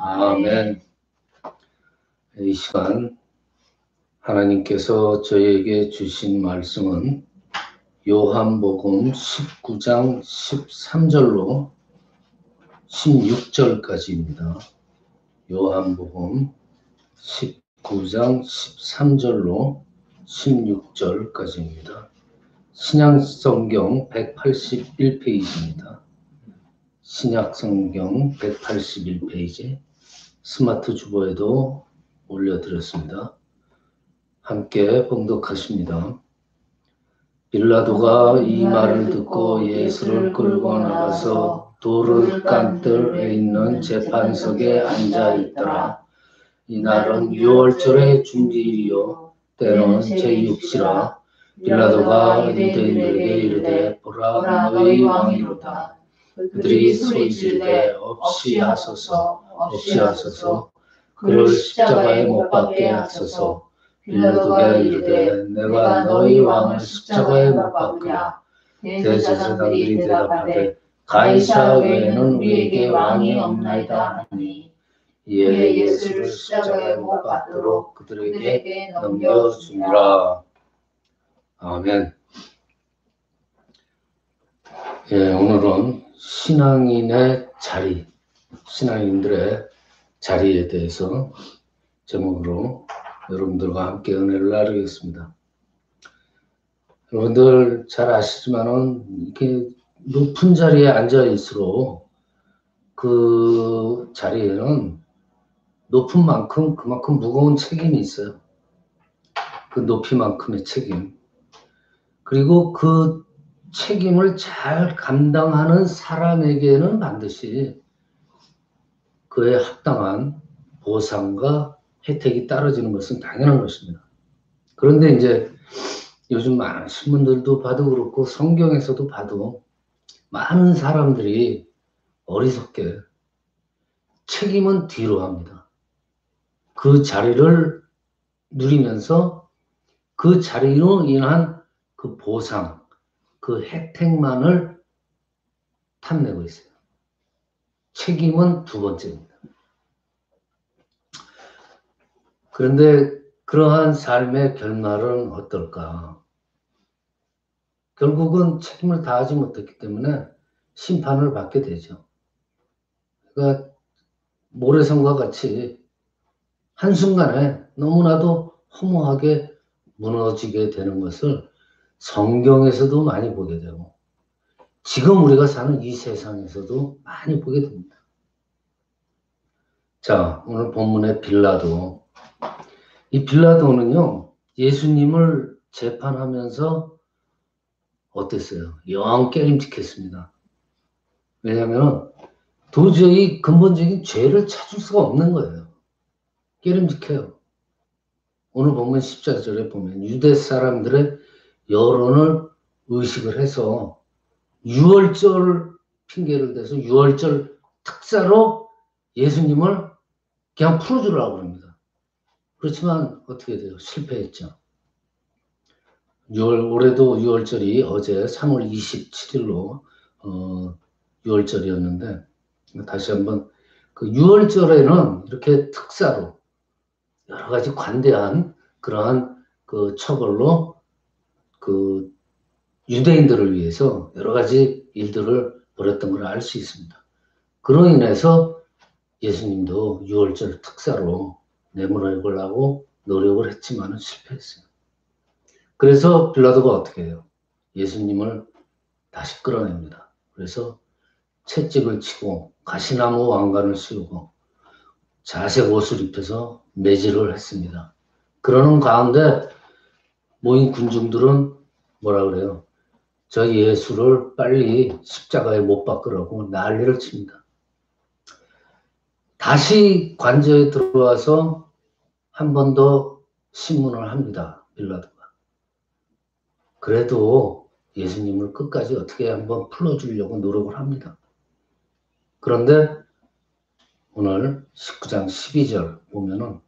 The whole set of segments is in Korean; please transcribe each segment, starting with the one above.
아멘. 이 시간 하나님께서 저희에게 주신 말씀은 요한복음 19장 13절로 16절까지입니다. 요한복음 19장 13절로 16절까지입니다. 신약성경 181페이지입니다. 신약성경 181페이지 스마트 주보에도 올려드렸습니다. 함께 봉독하십니다. 빌라도가 이 말을 듣고 예수를 끌고 나가서 돌을 깐 뜰에 있는 재판석에 앉아 있더라. 이날은 유월절의 중지일이요 때는 제6시라. 빌라도가 유대인들에게 이르되 보라 너희 왕이로다. 그들이 소리지르되 없이 하소서 없이 하소서 그를 십자가에 못 박게 하소서. 빌라도가 이르되 내가 너희 왕을 십자가에 못 박으랴. 대제사장들이 대답하되 가이사 외에는 우리에게 왕이 없나이다 하니 이에 예수를 십자가에 못 박도록 그들에게 넘겨주니라. 아멘. 오늘은 신앙인의 자리, 신앙인들의 자리에 대해서 제목으로 여러분들과 함께 은혜를 나누겠습니다. 여러분들 잘 아시지만은 이렇게 높은 자리에 앉아 있을수록 그 자리에는 높은 만큼 그만큼 무거운 책임이 있어요. 그 높이만큼의 책임. 그리고 그 책임을 잘 감당하는 사람에게는 반드시 그에 합당한 보상과 혜택이 떨어지는 것은 당연한 것입니다. 그런데 이제 요즘 많은 신문들도 봐도 그렇고 성경에서도 봐도 많은 사람들이 어리석게 책임은 뒤로 합니다. 그 자리를 누리면서 그 자리로 인한 그 보상, 그 혜택만을 탐내고 있어요. 책임은 두 번째입니다. 그런데 그러한 삶의 결말은 어떨까? 결국은 책임을 다하지 못했기 때문에 심판을 받게 되죠. 그러니까 모래성과 같이 한순간에 너무나도 허무하게 무너지게 되는 것을 성경에서도 많이 보게 되고 지금 우리가 사는 이 세상에서도 많이 보게 됩니다. 자, 오늘 본문의 빌라도. 이 빌라도는요, 예수님을 재판하면서 어땠어요? 영 깨림직했습니다. 왜냐하면 도저히 근본적인 죄를 찾을 수가 없는 거예요. 깨림직해요. 오늘 보면 14절에 보면 유대 사람들의 여론을 의식을 해서 유월절 핑계를 대서 유월절 특사로 예수님을 그냥 풀어주려고 합니다. 그렇지만 어떻게 돼요? 실패했죠. 올해도 6월절이 어제 3월 27일로 6월절이었는데 다시 한번 그 6월절에는 이렇게 특사로 여러 가지 관대한 그러한 그 처벌로 그 유대인들을 위해서 여러 가지 일들을 벌였던 걸 알 수 있습니다. 그로 인해서 예수님도 6월절 특사로 내몰아보려고 노력을 했지만 실패했어요. 그래서 빌라도가 어떻게 해요? 예수님을 다시 끌어냅니다. 그래서 채찍을 치고 가시나무 왕관을 씌우고 자색 옷을 입혀서 매질을 했습니다. 그러는 가운데 모인 군중들은 뭐라 그래요? 저 예수를 빨리 십자가에 못 박으라고 난리를 칩니다. 다시 관저에 들어와서 한 번 더 신문을 합니다. 빌라도가. 그래도 예수님을 끝까지 어떻게 한번 풀어주려고 노력을 합니다. 그런데 오늘 19장 12절 보면은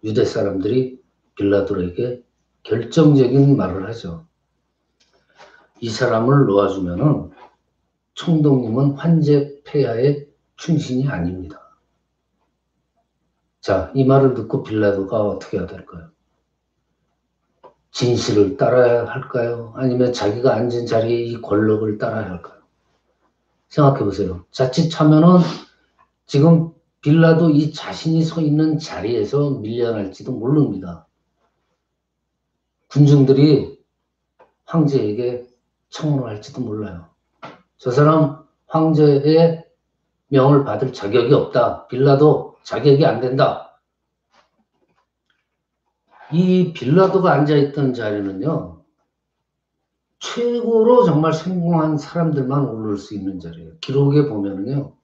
유대 사람들이 빌라도에게 결정적인 말을 하죠. 이 사람을 놓아주면은 총독님은 황제 폐하의 충신이 아닙니다. 자, 이 말을 듣고 빌라도가 어떻게 해야 될까요? 진실을 따라야 할까요? 아니면 자기가 앉은 자리에 이 권력을 따라야 할까요? 생각해 보세요. 자칫하면은 지금 빌라도 이 자신이 서 있는 자리에서 밀려날지도 모릅니다. 군중들이 황제에게 청혼을 할지도 몰라요. 저 사람 황제의 명을 받을 자격이 없다. 빌라도 자격이 안 된다. 이 빌라도가 앉아있던 자리는요, 최고로 정말 성공한 사람들만 오를 수 있는 자리예요. 기록에 보면은요,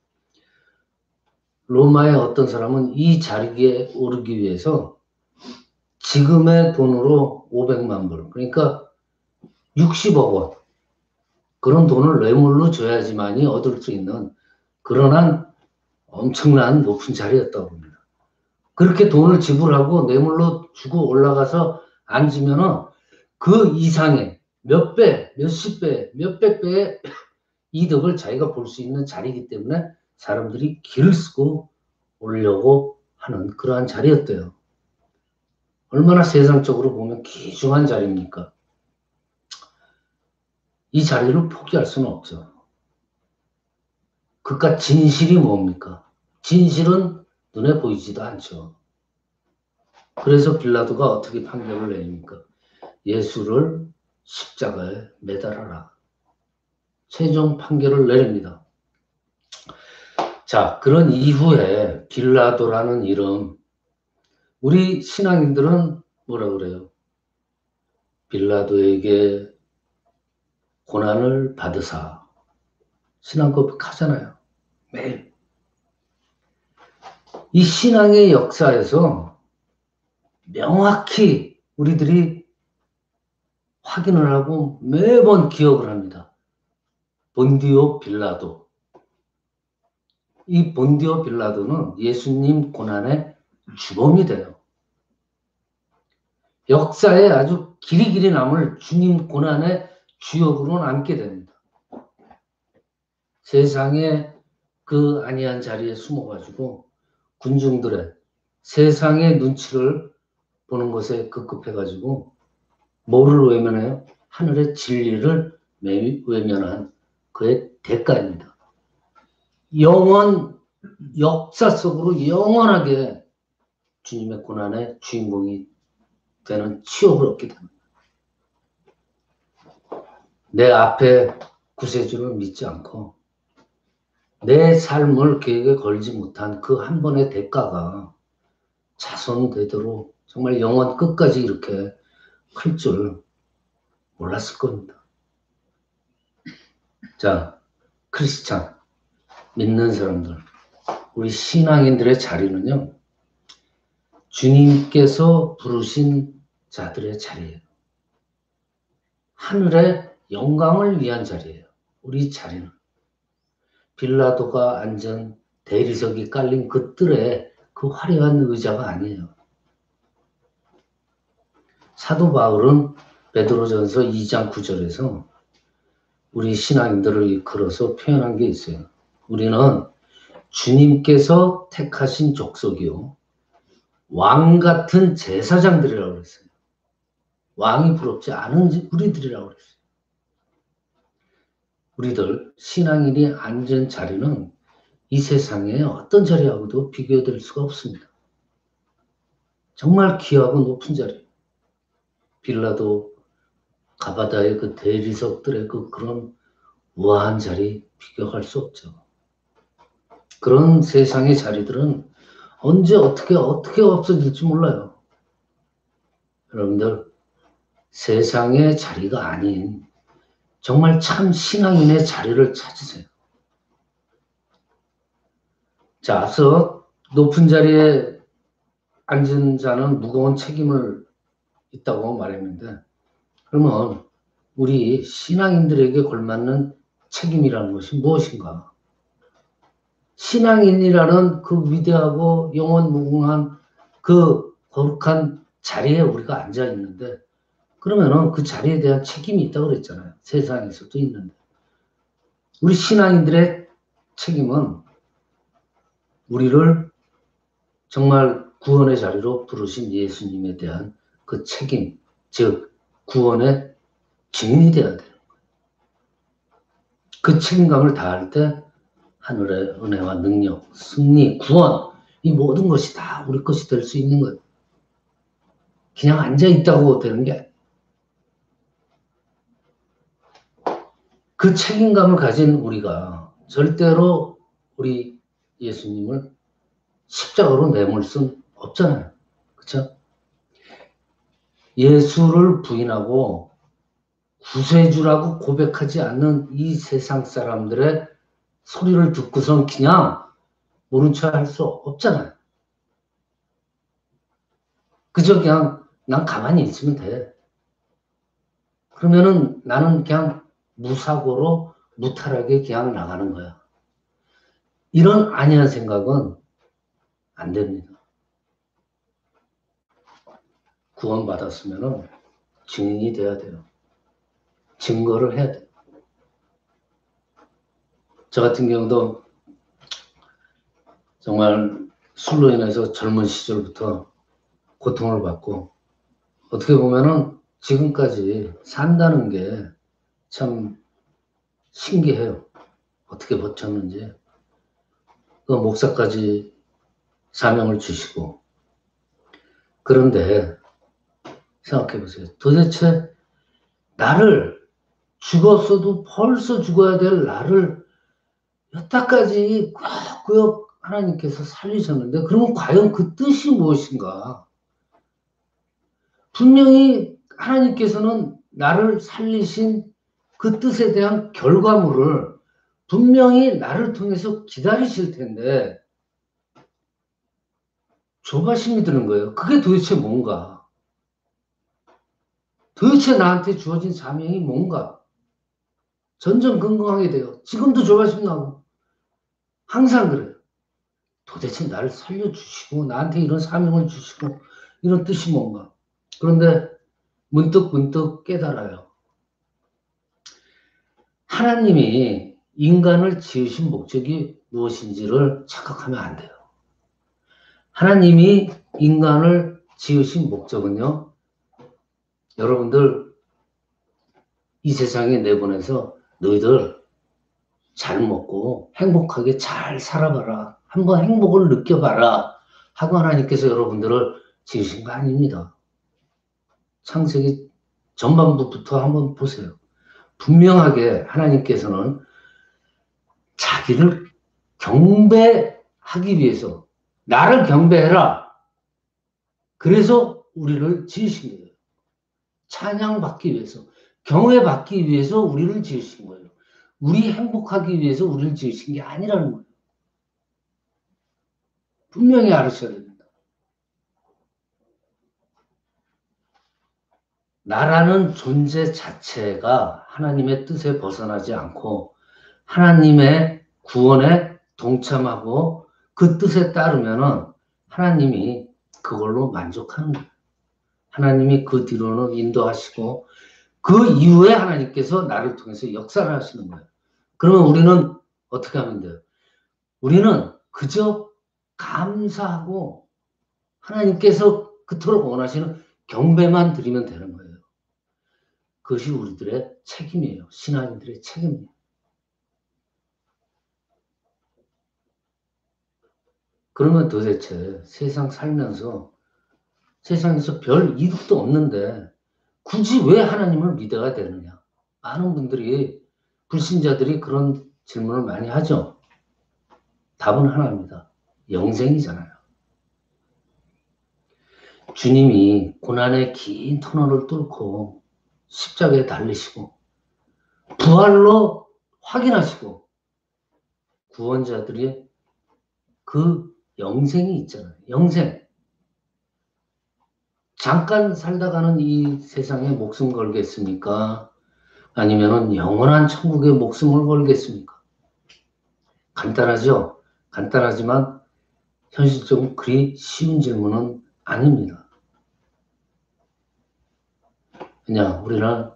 로마의 어떤 사람은 이 자리에 오르기 위해서 지금의 돈으로 500만 불, 그러니까 60억 원, 그런 돈을 뇌물로 줘야지만이 얻을 수 있는 그러한 엄청난 높은 자리였다고 합니다. 그렇게 돈을 지불하고 뇌물로 주고 올라가서 앉으면은 그 이상의 몇 배, 몇십 배, 몇백 배의 이득을 자기가 볼 수 있는 자리이기 때문에 사람들이 길을 쓰고 오려고 하는 그러한 자리였대요. 얼마나 세상적으로 보면 귀중한 자리입니까? 이 자리를 포기할 수는 없죠. 그깟 진실이 뭡니까? 진실은 눈에 보이지도 않죠. 그래서 빌라도가 어떻게 판결을 내립니까? 예수를 십자가에 매달아라. 최종 판결을 내립니다. 자, 그런 이후에 빌라도라는 이름, 우리 신앙인들은 뭐라 그래요? 빌라도에게 고난을 받으사. 신앙 고백하잖아요. 매일. 이 신앙의 역사에서 명확히 우리들이 확인을 하고 매번 기억을 합니다. 본디오 빌라도. 이 본디오 빌라도는 예수님 고난의 주범이 돼요. 역사에 아주 길이길이 남을 주님 고난의 주역으로 남게 됩니다. 세상에 그 아니한 자리에 숨어가지고 군중들의 세상의 눈치를 보는 것에 급급해가지고 뭐를 외면해요? 하늘의 진리를 외면한 그의 대가입니다. 역사 속으로 영원하게 주님의 고난의 주인공이 되는 치욕을 얻게 됩니다. 내 앞에 구세주를 믿지 않고 내 삶을 그에게 걸지 못한 그 한 번의 대가가 자손 되도록 정말 영원 끝까지 이렇게 클 줄 몰랐을 겁니다. 자, 크리스찬, 믿는 사람들, 우리 신앙인들의 자리는요, 주님께서 부르신 자들의 자리예요. 하늘의 영광을 위한 자리예요. 우리 자리는. 빌라도가 앉은 대리석이 깔린 그 뜰에 그 화려한 의자가 아니에요. 사도 바울은 베드로전서 2장 9절에서 우리 신앙인들을 이끌어서 표현한 게 있어요. 우리는 주님께서 택하신 족속이요. 왕 같은 제사장들이라고 그랬어요. 왕이 부럽지 않은 우리들이라고 그랬어요. 우리들 신앙인이 앉은 자리는 이 세상에 어떤 자리하고도 비교될 수가 없습니다. 정말 귀하고 높은 자리. 빌라도 가바다의 그 대리석들의 그런 우아한 자리 비교할 수 없죠. 그런 세상의 자리들은 언제 어떻게 없어질지 몰라요. 여러분들 세상의 자리가 아닌 정말 참 신앙인의 자리를 찾으세요. 자, 앞서 높은 자리에 앉은 자는 무거운 책임을 있다고 말했는데, 그러면 우리 신앙인들에게 걸맞는 책임이라는 것이 무엇인가? 신앙인이라는 그 위대하고 영원 무궁한 그 거룩한 자리에 우리가 앉아 있는데, 그러면은 그 자리에 대한 책임이 있다고 그랬잖아요. 세상에서도 있는데. 우리 신앙인들의 책임은 우리를 정말 구원의 자리로 부르신 예수님에 대한 그 책임, 즉 구원의 증인이 되어야 돼요. 그 책임감을 다할 때 하늘의 은혜와 능력, 승리, 구원, 이 모든 것이 다 우리 것이 될 수 있는 거예요. 그냥 앉아있다고 되는 게 아니에요. 그 책임감을 가진 우리가 절대로 우리 예수님을 십자가로 내몰 순 없잖아요. 그렇죠? 예수를 부인하고 구세주라고 고백하지 않는 이 세상 사람들의 소리를 듣고선 그냥 모른 척 할 수 없잖아요. 그저 그냥 난 가만히 있으면 돼. 그러면은 나는 그냥 무사고로 무탈하게 그냥 나가는 거야. 이런 안이한 생각은 안 됩니다. 구원받았으면은 증인이 돼야 돼요. 증거를 해야 돼요. 저 같은 경우도 정말 술로 인해서 젊은 시절부터 고통을 받고 어떻게 보면은 지금까지 산다는 게 참 신기해요. 어떻게 버텼는지. 그 목사까지 사명을 주시고. 그런데 생각해 보세요. 도대체 나를 죽었어도 벌써 죽어야 될 나를 여태까지 꾸역꾸역 하나님께서 살리셨는데 그러면 과연 그 뜻이 무엇인가? 분명히 하나님께서는 나를 살리신 그 뜻에 대한 결과물을 분명히 나를 통해서 기다리실 텐데 조바심이 드는 거예요. 그게 도대체 뭔가? 도대체 나한테 주어진 사명이 뭔가? 전전긍긍하게 돼요. 지금도 조바심 나고 항상 그래요. 도대체 나를 살려주시고 나한테 이런 사명을 주시고 이런 뜻이 뭔가? 그런데 문득 깨달아요. 하나님이 인간을 지으신 목적이 무엇인지를 착각하면 안 돼요. 하나님이 인간을 지으신 목적은요, 여러분들 이 세상에 내보내서 너희들 잘 먹고 행복하게 잘 살아봐라. 한번 행복을 느껴봐라. 하고 하나님께서 여러분들을 지으신 거 아닙니다. 창세기 전반부부터 한번 보세요. 분명하게 하나님께서는 자기를 경배하기 위해서 나를 경배해라. 그래서 우리를 지으신 거예요. 찬양받기 위해서, 경외받기 위해서 우리를 지으신 거예요. 우리 행복하기 위해서 우리를 지으신 게 아니라는 거예요. 분명히 알으셔야 됩니다. 나라는 존재 자체가 하나님의 뜻에 벗어나지 않고 하나님의 구원에 동참하고 그 뜻에 따르면은 하나님이 그걸로 만족하는 거예요. 하나님이 그 뒤로는 인도하시고 그 이후에 하나님께서 나를 통해서 역사를 하시는 거예요. 그러면 우리는 어떻게 하면 돼요? 우리는 그저 감사하고 하나님께서 그토록 원하시는 경배만 드리면 되는 거예요. 그것이 우리들의 책임이에요. 신앙인들의 책임이에요. 그러면 도대체 세상 살면서 세상에서 별 이득도 없는데 굳이 왜 하나님을 믿어야 되느냐? 많은 분들이 불신자들이 그런 질문을 많이 하죠. 답은 하나입니다. 영생이잖아요. 주님이 고난의 긴 터널을 뚫고 십자가에 달리시고 부활로 확인하시고 구원자들이 그 영생이 있잖아요. 영생. 잠깐 살다가는 이 세상에 목숨 걸겠습니까? 아니면은 영원한 천국에 목숨을 걸겠습니까? 간단하죠? 간단하지만 현실적으로 그리 쉬운 질문은 아닙니다. 그냥 우리는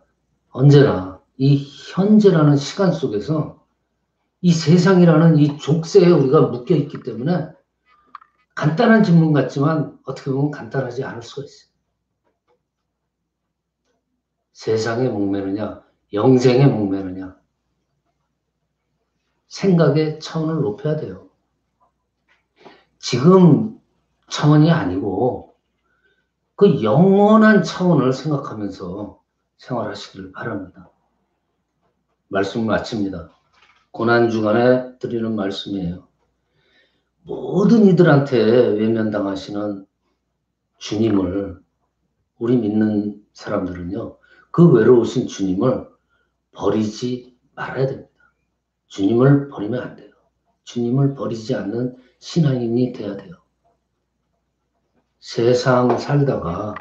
언제나 이 현재라는 시간 속에서 이 세상이라는 이 족쇄에 우리가 묶여 있기 때문에 간단한 질문 같지만 어떻게 보면 간단하지 않을 수가 있어요. 세상에 목매느냐, 영생에 목매느냐, 생각의 차원을 높여야 돼요. 지금 차원이 아니고 그 영원한 차원을 생각하면서 생활하시길 바랍니다. 말씀 마칩니다. 고난주간에 드리는 말씀이에요. 모든 이들한테 외면당하시는 주님을, 우리 믿는 사람들은요, 그 외로우신 주님을 버리지 말아야 됩니다. 주님을 버리면 안 돼요. 주님을 버리지 않는 신앙인이 돼야 돼요. 세상 살다가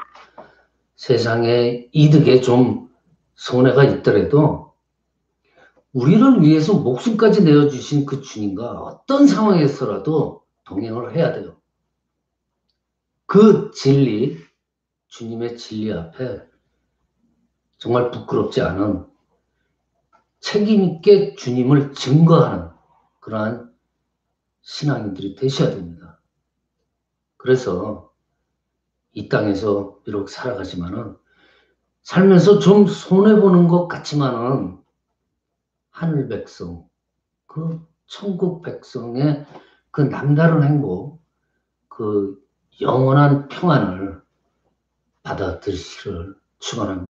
세상의 이득에 좀 손해가 있더라도 우리를 위해서 목숨까지 내어주신 그 주님과 어떤 상황에서라도 동행을 해야 돼요. 그 진리, 주님의 진리 앞에 정말 부끄럽지 않은 책임 있게 주님을 증거하는 그러한 신앙인들이 되셔야 됩니다. 그래서 이 땅에서 비록 살아가지만은 살면서 좀 손해보는 것 같지만은 하늘 백성, 그 천국 백성의 그 남다른 행복, 그 영원한 평안을 받아들이시기를 축원합니다.